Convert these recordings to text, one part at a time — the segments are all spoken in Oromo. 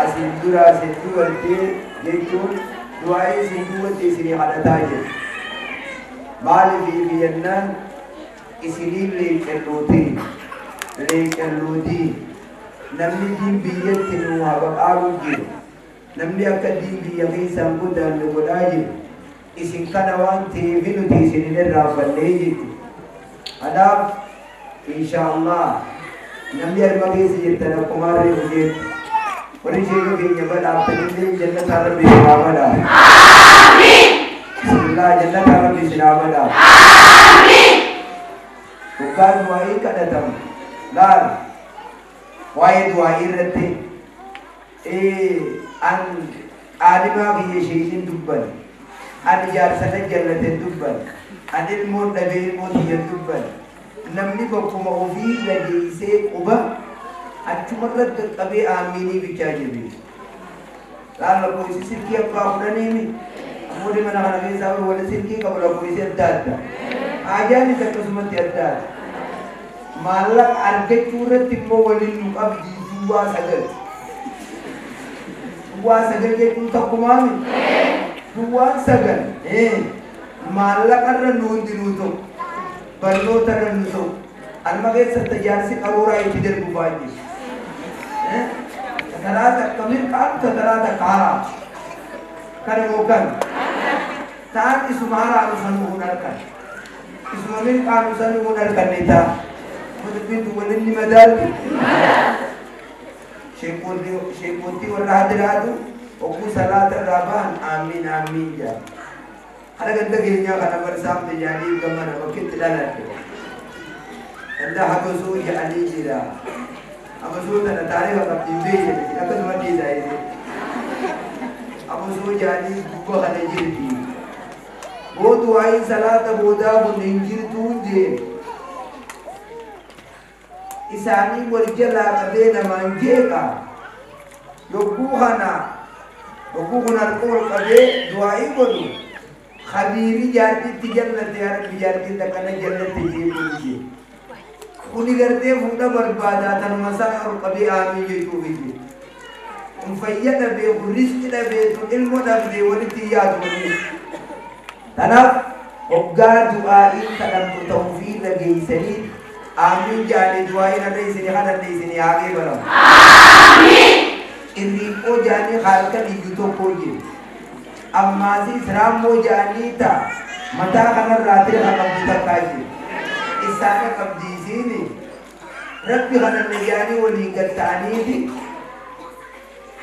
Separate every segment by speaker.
Speaker 1: Asindura seduwalti jechuun du'aa'ee sinduwalti isinii kadhataa jiru. Maaliif jennaan isiniin leeqalluutii namni diin biyyatti nu habaqaaruu jiru. Namni akka diin biyya keessaan guddaanne godhaa jiru. Isin kana waan ta'eef nuti isinin irraanfannee jiru. Kanaaf inshaallah namni harma keessa jirtan akkuma harree bujeetti. Wani sheekha keenya badhaabtanillee jannata rabbi sinaa badhaa. Amiin. Bismillah jannata rabbi sinaa badhaa. Amiin. Dhugaan du'aa'ii kadhatamu. Laal waa'ee du'aa'ii irratti an qaalimaa biyya isheetiin dubban, an jaarsana jallateen dubban, an ilmoon dhabee ilmoo tiyyan dubban. Namni bakkuma ofii gadeessee quba achumarratti qabee aaminii bichaa jiru. Laal lakkoofsi silkii abbaa fudhaniimi. Ammoo mana kana keessaa wal silkii qabu lakkoofsi adda adda. Ajaanis akkasumatti adda adda. Maallaqa argachuu irratti immoo waliin nu qabdi duwwaa sagal. Duwwaa sagal jechuun takkumaami. Duwwaan sagal. Maallaqa irra nu hundinuu ta'u. Barnoota irra nu ta'u. Alma keessatti ijaarsi qaruuraa itti darbu baay'ee. Tataraata kamir qabu tataraata kaaraa. Kana mookan. Ta'an isuma haraa sanuu hun harkan. Isuma min qabu sanuu hun harkan ni ta'a. Mudubbitu walinni madaalti. Sheekooti warra hadiraatu ogguu salaata irraa ba'an amiin amiin jaa. Kana ganda keenyaa kana barsaamte jaanii gammana bakkitti dhaladhe. Anda habasuu jedhanii jira. Habasuu tana taarifa qabdiin beeyyan akkasuma dhiisaa jedhe. Habasuu jedhanii gubbaa kana jirti. Boodu waa'ee salaata boodaa kun hin jirtuu jee. Isaanii wal jalaa qabee namaan jeeqa. Yogguu kun harka wal qabee du'aa'ii godhu. Khabiiri jaartitti jallate harki jaartiin akkana jallate jeequu jee. Kuni gartee fuudha barbaadaa tanuma isaa qabee aamii jechuuf ije. Kun fayya dhabee, kun riski dhabee, kun ilmo dhabdee walitti yaadu waliin. Kanaaf hoggaa du'aa'ii kadhattu ta'uu fi dhageessanii aamiin jaanii du'aa'ii irra isinii kadhanne isinii haaqee baramu. Amiin. Irriiqoo jaanii harka dhiyyu tokko jiru. Ammaasiis raammoo jaanii ta'a mataa kanarraa ta'e qabdi takkaa jiru. Isaan qabdiisiini rabbi kananne jaanii waliin gad ta'aniiti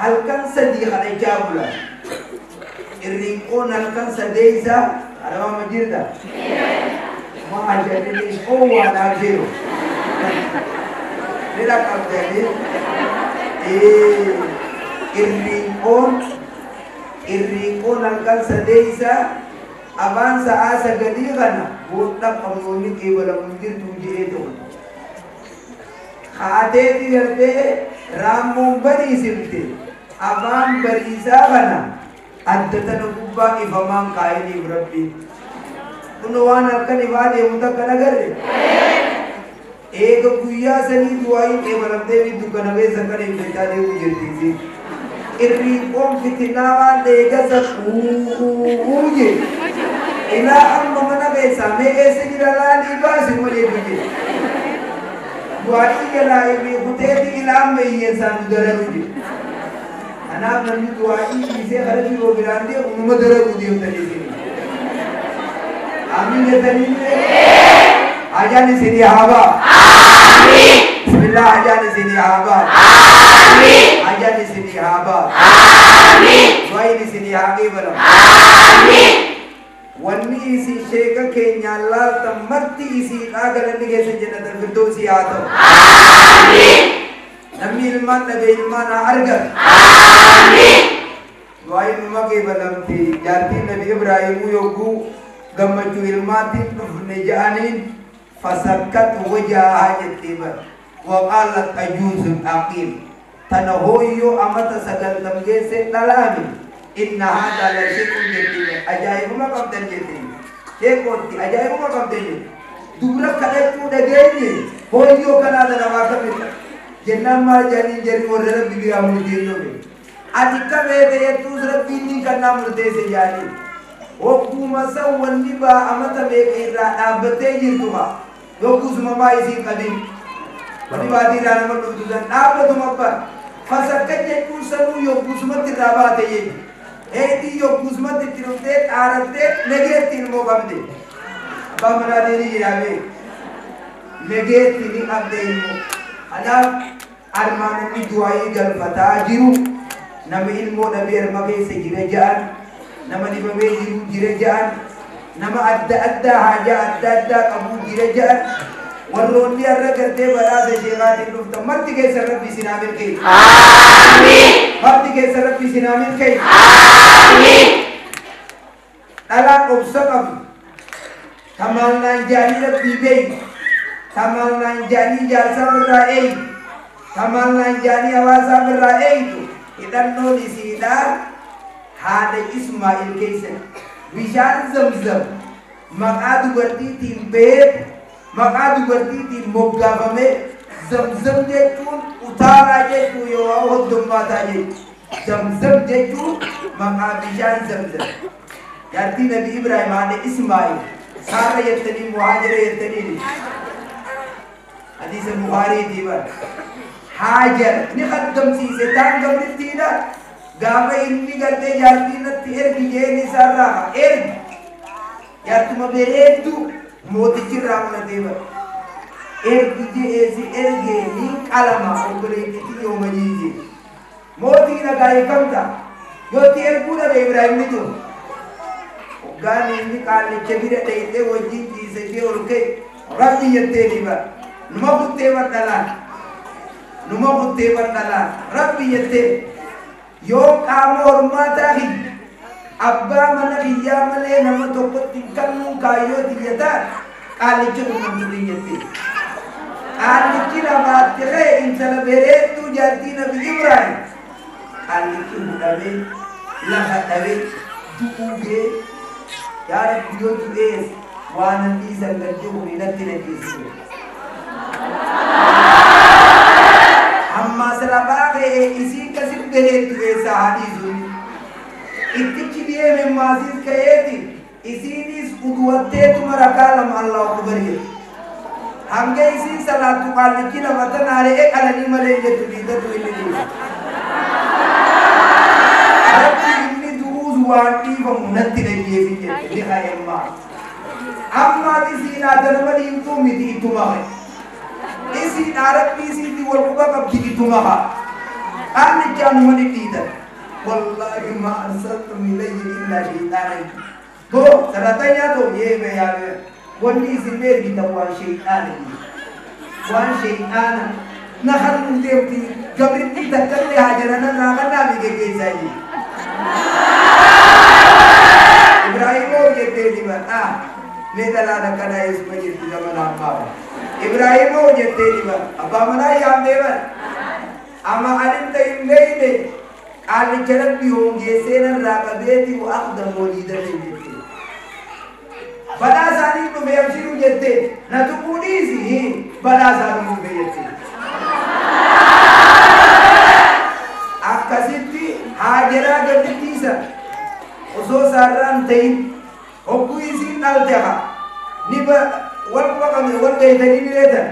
Speaker 1: halkan sadii kadhachaa bulan. Irriiqoon halkan sadee isaa adamama jirta. Maa jedhanii oowwaadhaa jiru. Nila qabdanii irriiqoon halkan sadee isaa abaan sa'aa sagalii kana boodha qamoonni qeebalamu jirtu jedhee ta'u. Haateeti gartee raammoon bariisimte abaan bariisaa kana adda tana gubbaa ifamaan kaa'iniif rabbiin. Kun waan akkan ifaa deemu takka nagarre. Eega guyyaa sanii du'aayin qeebalamtee fi dukkana keessa kan eeggachaa deemu jirtiisi. Irriiqoon fitinaa waan eegasa uuje. Ilaa amma mana keessaa mee eessa jira laalii baasi malee biyye. Du'aayin jalaa eebii kuteeti ilaa amma hiyyeessaan dararu jira. Kanaaf namni du'aayin dhiisee gara biroo biraan deemu nama dararuu deemtanii sini. Amin jetanii hajaan isinii haa ba'u. Amiin. Bismillah hajaan isinii haa ba'u. Amiin. Hajaan isinii haa ba'u. Amiin. Du'aayin isinii haa qeebalamu. Amiin. Wanni isin sheeka keenyaan laaltan marti isiidhaa galanni keessa jannatul firdoosii haa ta'u. Amiin. Namni ilmaan dhabe ilmaan haa argatu. Amiin. Du'aayin numa qeebalamti jaartiin Nabi Ibraahimuu yogguu gammachuu ilmaatiin dhufne ja'aniin fasakkat wajahaa jettee bar waqaalat ajuuzun aqiim tana hooyyoo amata sagaltam geesse dhalaami إن هذا لشيء جديد أجايب ما قبل جديد شيء قلت أجايب ما قبل جديد دبرة كذا دعيني هو يو كنا هذا نواقع بيتا جنّا ما جاني جري ورّا بيبي أمور دينه بي أتيكا بيته يتوسر بيني كنا مرده سجاني وكوماسا ونبا أمتا بيكيرا أبتة يرتوها يوكوس ماما يسي كدين ونبادي رانا مرتوزان أبتة مبا فسكت يكوسرو يوكوس مترابا تيجي هذي يوكوس مترابا آرته نجتين موكامده بامنا ديني جرابي نجتيني أبدين أنا أرمان من دعائي جلفتا جيرو نم ilmu nabi ermage se jirejaan nama di babe jiru jirejaan nama adda haja adda kamu jirejaan warronni arra garte bara se shegaati dufta marti ke sarabbi sinamin kai amin marti ke sarabbi sinamin kai amin dala obsakam tamal nan jani rabbi bei tamal nan jani jalsa berraei tamal nan jani awasa berraei tu idan no disida hada Ismail keisen bishan zamzam maqadu berti timbe maqadu berti tim mogabame zamzam jetun utara jetu yo hodum mata je zamzam jetu maqa bishan zamzam yati nabi Ibrahim hada Ismail sara yatani muhajir yatani hadis Bukhari diwan hajar ni khaddam si setan gamritida gama inni galte jartina tier bijeni sarra yatuma beredu moti chiramna deva bije esi erge ni kalama ogre kiti yomajiji moti na gai kamta yo tier pura be Ibrahim ni to gani ni kali chebire deite wajji se ke orke rabbi yette diva numakutte wadala numa kutte bardala rabbi yette yo kamor matahi abba mana kiyamale nama tokkotti kannu kayo diyata alichu numanturi yette alichu rabatte insala beretu jati nabi Ibrahim alichu dawe laha dawe duuge ya rabbi yo tues wanandi sangalju minatti nakisi amma salabage isi kasib behet esa hadisu ittichi diye me maziz kayeti isi nis udwatte tumara kalam Allah akbar ye hange isi salatu qalki na watanare ek alani male yetu bidatu illi rabbi inni duruz wanti wa munatti nabiye biye li ayma amma isi na darmani tumiti tumare isi Arab isi di walkuba kab kiti tumaha ani janu mani tida wallahi ma arsaltum ilayhi illa shaytanan to saratanya to ye be ya be wonni simbe di tawan shaytan na khan devti gabri ti takkalle hajarana na kana bi ge saji Ibrahim ye te di ba me dala na kana isma ji zaman amma Ibrahim jette diba abba mana yam devan ama alinta imleide ali jarabbi honge senan raqabeti wa aqdam walidati jette bada sani to me amshiru jette na tu pudisi bada sani mu be jette akasitti hajara gaditisa uso sarran tay okuisi nalteha niba walpa kami walga itani leta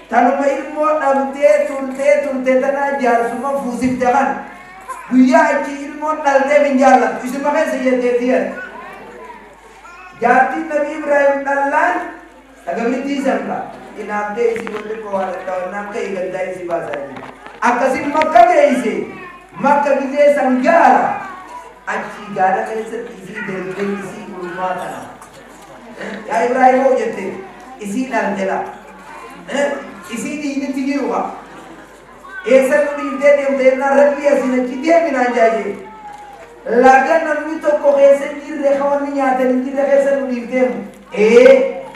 Speaker 1: tanuma ilmo namte turte tana jar suma fusip jalan guya achi ilmo nalte minjala isma ke seyete dia jati nabi Ibrahim nalan agamiti samla inamte isi bolte ko wala taw namke iganda isi basani akasim makka ge isi makka ge sanggara achi gara ke isi delbe isi ulmata ya Ibrahim jette isi nantela isi di tigiruwa esa ni de na rabbi asina kide mina jaje laga namni to ko ese ni rekhawani nyate ni ese ni dem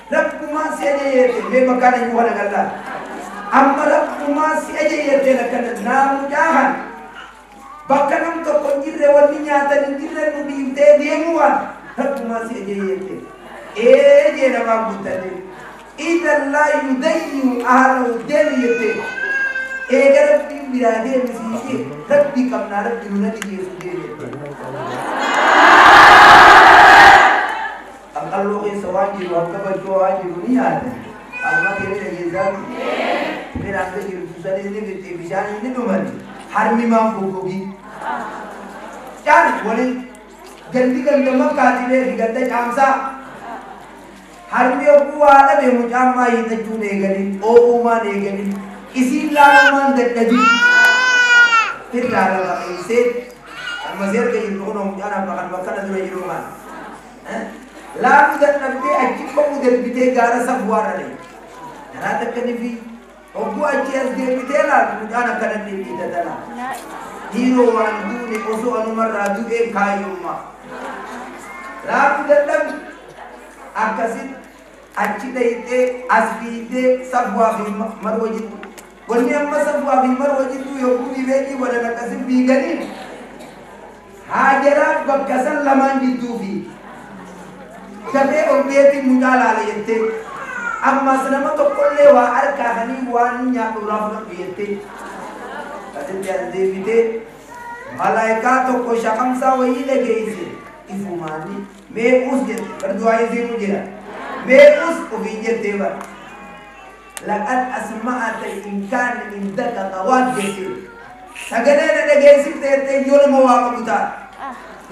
Speaker 1: rabbuma sejeyete me makana ni wala galla amma rabbuma sejeyete lakana namu jahan بكنم تكون جرّ والدنيا تنجرّ نبيم تديموان هكما سيجيته جينا ما بوتاني إذا لا يدين أهله دليته غرب في بلادي مسيحي ربي كم نارب جنونا تجيسو دليته أقلو خي سواجي وكبر جواجي بنيات أما كيري لجيزان من عندك يرسوسان إذن كتير بشان إذن نمالي حرمي ما فوقوكي يعني ولي جلدي كنتم كاتبه في قد جامسا حرمي أبو والا بمجام ما يتجو نيغني أو ما نيغني إسي لامان دكتي फिर डाला इसे मज़ेर के इन्होंने उम्मीद ना पकड़ मक्का न दुनिया जुर्मान लाभ उधर नब्बे अच्छी को उधर बिते गारा सब हुआ रहे ना तक कहीं भी अबू अच्छी ऐसे देर बिते ला मुझे ना करने नहीं देता ना हीरो वांडू ने ओसो अनुमर राजू एक खाई उम्मा लाभ उधर नब आकाशित अच्छी देते अस्वीते सब हुआ भी मरवजित वन्य अम्मा सब हुआ भी मरवजित तू योगु विवेकी वरना कसिम बीगनी हाजरा बक्कसन लमान जितू भी जबे और बेटी मुजाला लेते अब मसलमा तो कोल्ले वा अर्का हनी वानी या तो राफन बेते कसिम देवीते मलाइका तो को शखमसा वही लगे इसे इफुमानी मैं उस जत कर दुआई से मुझे मैं उस उबीजे तेवर लक़द अस्माअत इंसान इंदक तवाद जैसे सगले ने लगे सिर्फ तेरे योल मवाक़ बुता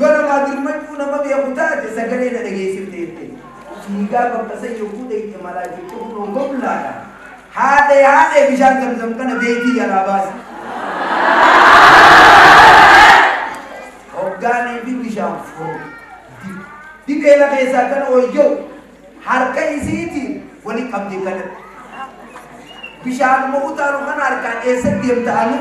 Speaker 1: योल मादिर में तू नमक ये बुता ते सगले ने लगे सिर्फ तेरे चीगा बक्से योगु दे के माला के तो लोगों बुलाया हादे विशाल जमजम का न देती अलावास ऑर्गेने भी विशाल फो दिखेला कैसा कर ओयो हर कहीं सी थी वली कब दिखने विशाल मुतारों का नारकान ऐसे दियम तालु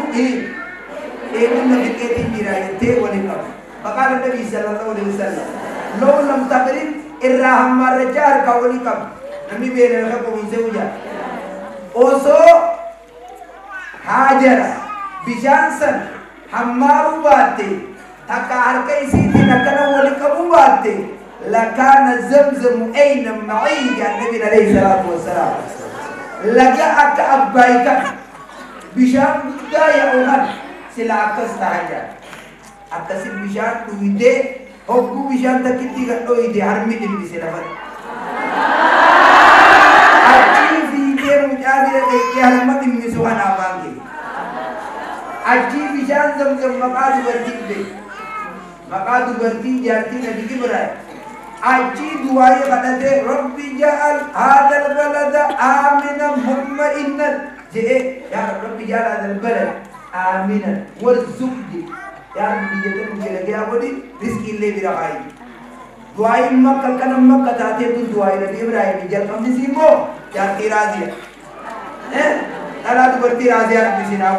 Speaker 1: एक नबी के तीन दिराये थे वली कब बकाल नबी सल्लल्लाहु अलैहि वसल्लम लो लम तबरिन इर्राहम मरजार का वली कब नबी बेरे का कौन से हुआ ओसो हाजरा विशाल सन हमारू बातें थकार के इसी दिन कना वली कबू बातें लकान ज़मज़म ऐन मई या नबी अलैहि सलातु वस्सलाम लगे अक अब्बाई का बिशान बुद्धा या ओहर सिलाकस ताजा अतसिल बिशान तुइदे होगु बिशान तक कितनी गट्टो इधे हर में दिन बिसे नफर अच्छी वीडियो मुजाबिर देखे हर मत इनमें सुहाना बांगे अच्छी बिशान ज़मज़म मकाद बर्ती दे मकाद बर्ती जाती नबी की बुराई अच्छी दुआएं बताते रब्बी जअल हादल बलद आमिना मुत्मइन्ना जे या रब्बी जअल हादल बलद आमिना वरज़ुक़नी या रब्बी ये तो मुझे लगे आप बोली रिस्क ले भी रहा है दुआएं मक्का कलम मक्का ताते तो दुआएं नबी इब्राहिम जल कम सी मो या राजी है अल्लाह तो बरती राजी है किसी ना